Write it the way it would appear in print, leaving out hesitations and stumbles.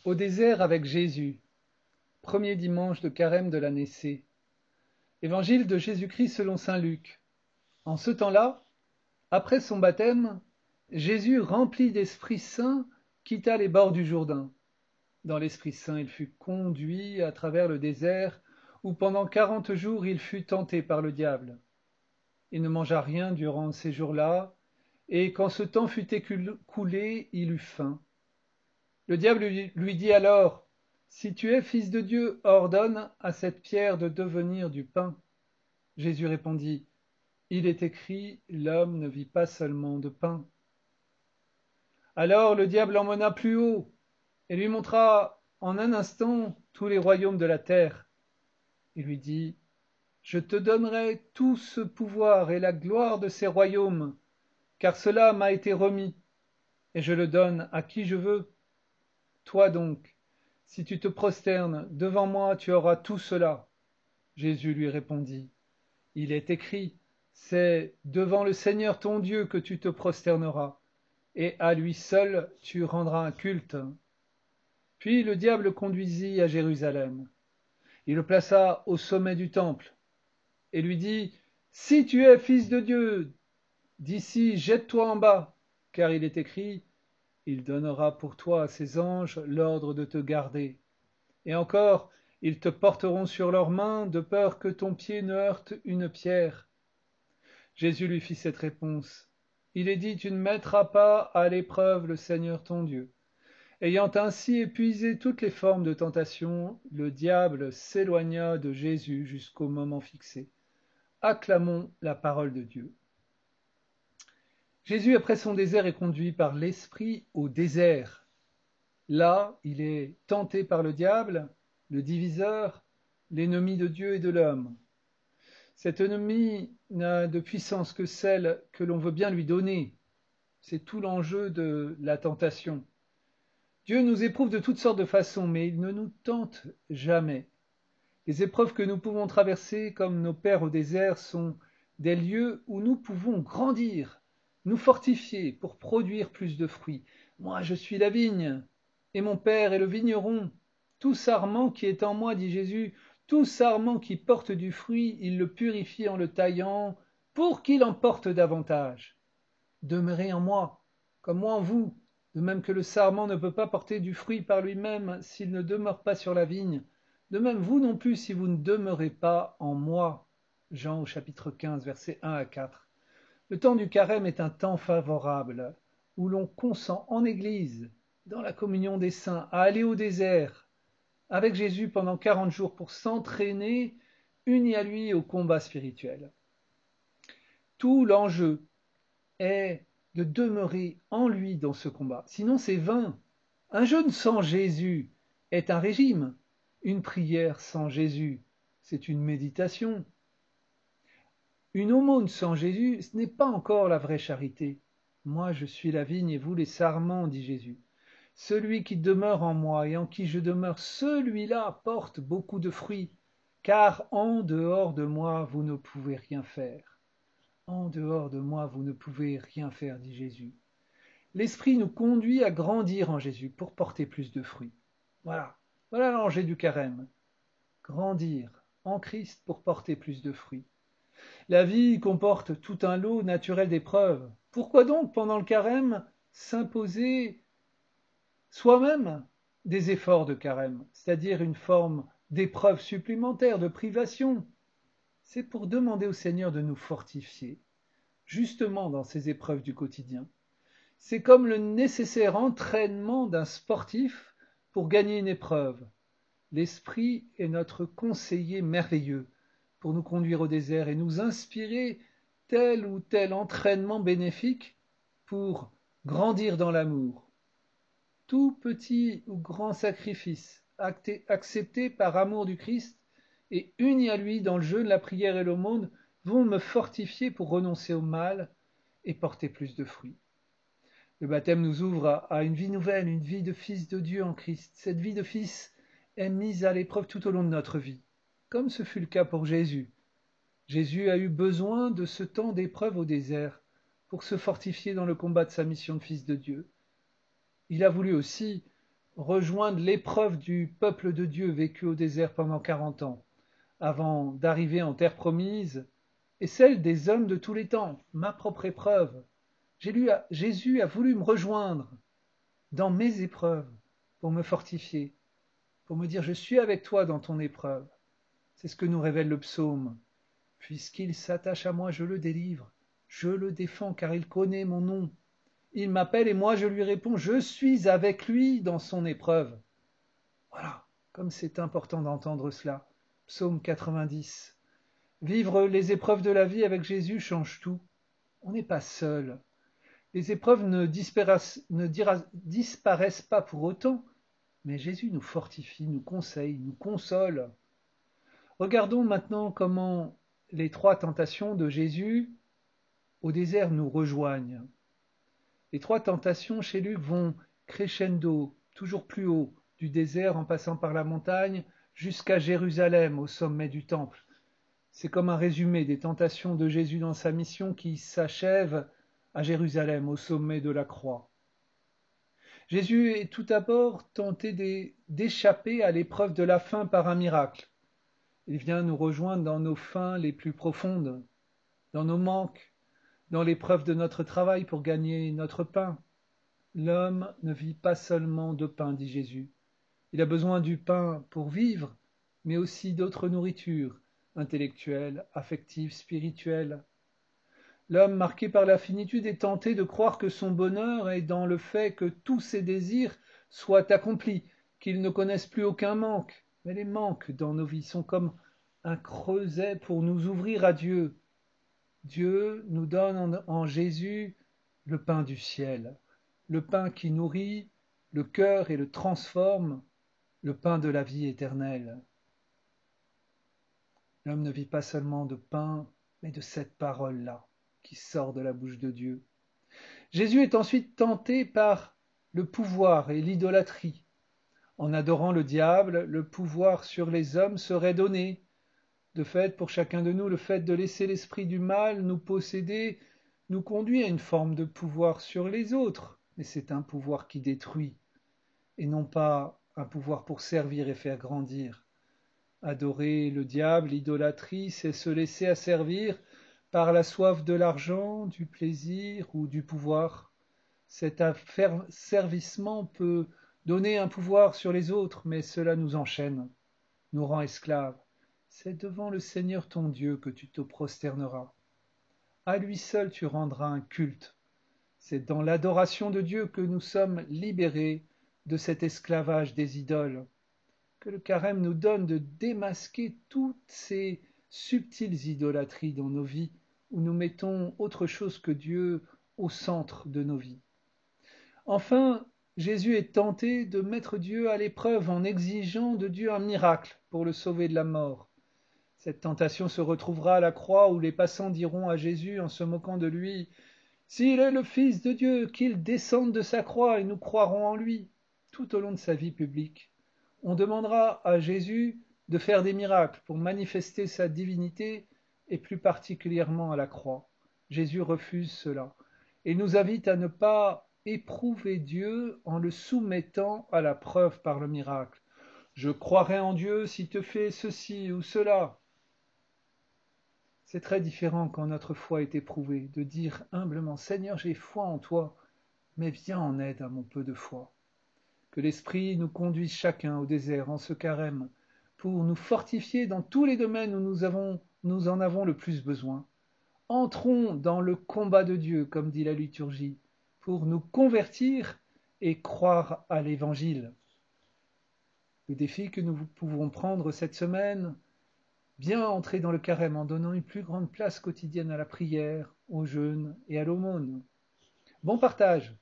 Au désert avec Jésus, premier dimanche de carême de l'année C. Évangile de Jésus-Christ selon saint Luc. En ce temps-là, après son baptême, Jésus, rempli d'Esprit Saint, quitta les bords du Jourdain. Dans l'Esprit Saint, il fut conduit à travers le désert, où pendant 40 jours il fut tenté par le diable. Il ne mangea rien durant ces jours-là, et quand ce temps fut écoulé, il eut faim. Le diable lui dit alors: Si tu es fils de Dieu, ordonne à cette pierre de devenir du pain. Jésus répondit: Il est écrit, l'homme ne vit pas seulement de pain. Alors le diable l'emmena plus haut et lui montra en un instant tous les royaumes de la terre. Il lui dit: Je te donnerai tout ce pouvoir et la gloire de ces royaumes, car cela m'a été remis, et je le donne à qui je veux. Toi donc, si tu te prosternes devant moi, tu auras tout cela. Jésus lui répondit: Il est écrit, c'est devant le Seigneur ton Dieu que tu te prosterneras, et à lui seul tu rendras un culte. Puis le diable le conduisit à Jérusalem. Il le plaça au sommet du temple, et lui dit: Si tu es fils de Dieu, d'ici jette-toi en bas, car il est écrit, il donnera pour toi à ses anges l'ordre de te garder. Et encore, ils te porteront sur leurs mains, de peur que ton pied ne heurte une pierre. Jésus lui fit cette réponse: Il est dit, tu ne mettras pas à l'épreuve le Seigneur ton Dieu. Ayant ainsi épuisé toutes les formes de tentation, le diable s'éloigna de Jésus jusqu'au moment fixé. Acclamons la parole de Dieu. Jésus, après son désert, est conduit par l'Esprit au désert. Là, il est tenté par le diable, le diviseur, l'ennemi de Dieu et de l'homme. Cet ennemi n'a de puissance que celle que l'on veut bien lui donner. C'est tout l'enjeu de la tentation. Dieu nous éprouve de toutes sortes de façons, mais il ne nous tente jamais. Les épreuves que nous pouvons traverser, comme nos pères au désert, sont des lieux où nous pouvons grandir, nous fortifier pour produire plus de fruits. Moi, je suis la vigne, et mon Père est le vigneron. Tout sarment qui est en moi, dit Jésus, tout sarment qui porte du fruit, il le purifie en le taillant, pour qu'il en porte davantage. Demeurez en moi, comme moi en vous, de même que le sarment ne peut pas porter du fruit par lui-même s'il ne demeure pas sur la vigne. De même vous non plus si vous ne demeurez pas en moi. Jean au chapitre 15, versets 1 à 4. Le temps du carême est un temps favorable, où l'on consent en Église, dans la communion des saints, à aller au désert, avec Jésus pendant 40 jours pour s'entraîner, unis à lui au combat spirituel. Tout l'enjeu est de demeurer en lui dans ce combat. Sinon, c'est vain. Un jeûne sans Jésus est un régime. Une prière sans Jésus, c'est une méditation. Une aumône sans Jésus, ce n'est pas encore la vraie charité. Moi, je suis la vigne et vous les sarments, dit Jésus. Celui qui demeure en moi et en qui je demeure, celui-là porte beaucoup de fruits, car en dehors de moi, vous ne pouvez rien faire. En dehors de moi, vous ne pouvez rien faire, dit Jésus. L'Esprit nous conduit à grandir en Jésus pour porter plus de fruits. Voilà, voilà l'enjeu du carême. Grandir en Christ pour porter plus de fruits. La vie comporte tout un lot naturel d'épreuves. Pourquoi donc, pendant le carême, s'imposer soi-même des efforts de carême, c'est-à-dire une forme d'épreuve supplémentaire, de privation? C'est pour demander au Seigneur de nous fortifier, justement dans ces épreuves du quotidien. C'est comme le nécessaire entraînement d'un sportif pour gagner une épreuve. L'Esprit est notre conseiller merveilleux pour nous conduire au désert et nous inspirer tel ou tel entraînement bénéfique pour grandir dans l'amour. Tout petit ou grand sacrifice accepté par amour du Christ et uni à lui dans le jeûne, la prière et l'aumône vont me fortifier pour renoncer au mal et porter plus de fruits. Le baptême nous ouvre à une vie nouvelle, une vie de fils de Dieu en Christ. Cette vie de fils est mise à l'épreuve tout au long de notre vie, comme ce fut le cas pour Jésus. Jésus a eu besoin de ce temps d'épreuve au désert pour se fortifier dans le combat de sa mission de fils de Dieu. Il a voulu aussi rejoindre l'épreuve du peuple de Dieu vécu au désert pendant 40 ans, avant d'arriver en terre promise, et celle des hommes de tous les temps, ma propre épreuve. Jésus a voulu me rejoindre dans mes épreuves pour me fortifier, pour me dire je suis avec toi dans ton épreuve. C'est ce que nous révèle le psaume. Puisqu'il s'attache à moi, je le délivre, je le défends car il connaît mon nom. Il m'appelle et moi je lui réponds, je suis avec lui dans son épreuve. Voilà, comme c'est important d'entendre cela. Psaume 90. Vivre les épreuves de la vie avec Jésus change tout. On n'est pas seul. Les épreuves ne disparaissent pas pour autant, mais Jésus nous fortifie, nous conseille, nous console. Regardons maintenant comment les 3 tentations de Jésus au désert nous rejoignent. Les 3 tentations chez Luc vont crescendo, toujours plus haut, du désert en passant par la montagne jusqu'à Jérusalem, au sommet du temple. C'est comme un résumé des tentations de Jésus dans sa mission qui s'achève à Jérusalem, au sommet de la croix. Jésus est tout d'abord tenté d'échapper à l'épreuve de la faim par un miracle. Il vient nous rejoindre dans nos faims les plus profondes, dans nos manques, dans l'épreuve de notre travail pour gagner notre pain. L'homme ne vit pas seulement de pain, dit Jésus. Il a besoin du pain pour vivre, mais aussi d'autres nourritures, intellectuelles, affectives, spirituelles. L'homme marqué par la finitude est tenté de croire que son bonheur est dans le fait que tous ses désirs soient accomplis, qu'il ne connaisse plus aucun manque. Mais les manques dans nos vies sont comme un creuset pour nous ouvrir à Dieu. Dieu nous donne en Jésus le pain du ciel, le pain qui nourrit le cœur et le transforme, le pain de la vie éternelle. L'homme ne vit pas seulement de pain, mais de cette parole-là qui sort de la bouche de Dieu. Jésus est ensuite tenté par le pouvoir et l'idolâtrie. En adorant le diable, le pouvoir sur les hommes serait donné. De fait, pour chacun de nous, le fait de laisser l'esprit du mal nous posséder nous conduit à une forme de pouvoir sur les autres, mais c'est un pouvoir qui détruit, et non pas un pouvoir pour servir et faire grandir. Adorer le diable, l'idolâtrie, c'est se laisser asservir par la soif de l'argent, du plaisir ou du pouvoir. Cet asservissement peut donner un pouvoir sur les autres, mais cela nous enchaîne, nous rend esclaves. C'est devant le Seigneur ton Dieu que tu te prosterneras. À lui seul tu rendras un culte. C'est dans l'adoration de Dieu que nous sommes libérés de cet esclavage des idoles. Que le carême nous donne de démasquer toutes ces subtiles idolâtries dans nos vies, où nous mettons autre chose que Dieu au centre de nos vies. Enfin, Jésus est tenté de mettre Dieu à l'épreuve en exigeant de Dieu un miracle pour le sauver de la mort. Cette tentation se retrouvera à la croix où les passants diront à Jésus en se moquant de lui « S'il est le Fils de Dieu, qu'il descende de sa croix et nous croirons en lui » tout au long de sa vie publique. On demandera à Jésus de faire des miracles pour manifester sa divinité et plus particulièrement à la croix. Jésus refuse cela et nous invite à ne pas éprouver Dieu en le soumettant à la preuve par le miracle. Je croirai en Dieu s'il te fait ceci ou cela. C'est très différent quand notre foi est éprouvée, de dire humblement Seigneur, j'ai foi en toi, mais viens en aide à mon peu de foi. Que l'Esprit nous conduise chacun au désert en ce carême, pour nous fortifier dans tous les domaines où nous en avons le plus besoin. Entrons dans le combat de Dieu, comme dit la liturgie, pour nous convertir et croire à l'Évangile. Le défi que nous pouvons prendre cette semaine, bien entrer dans le carême en donnant une plus grande place quotidienne à la prière, au jeûne et à l'aumône. Bon partage!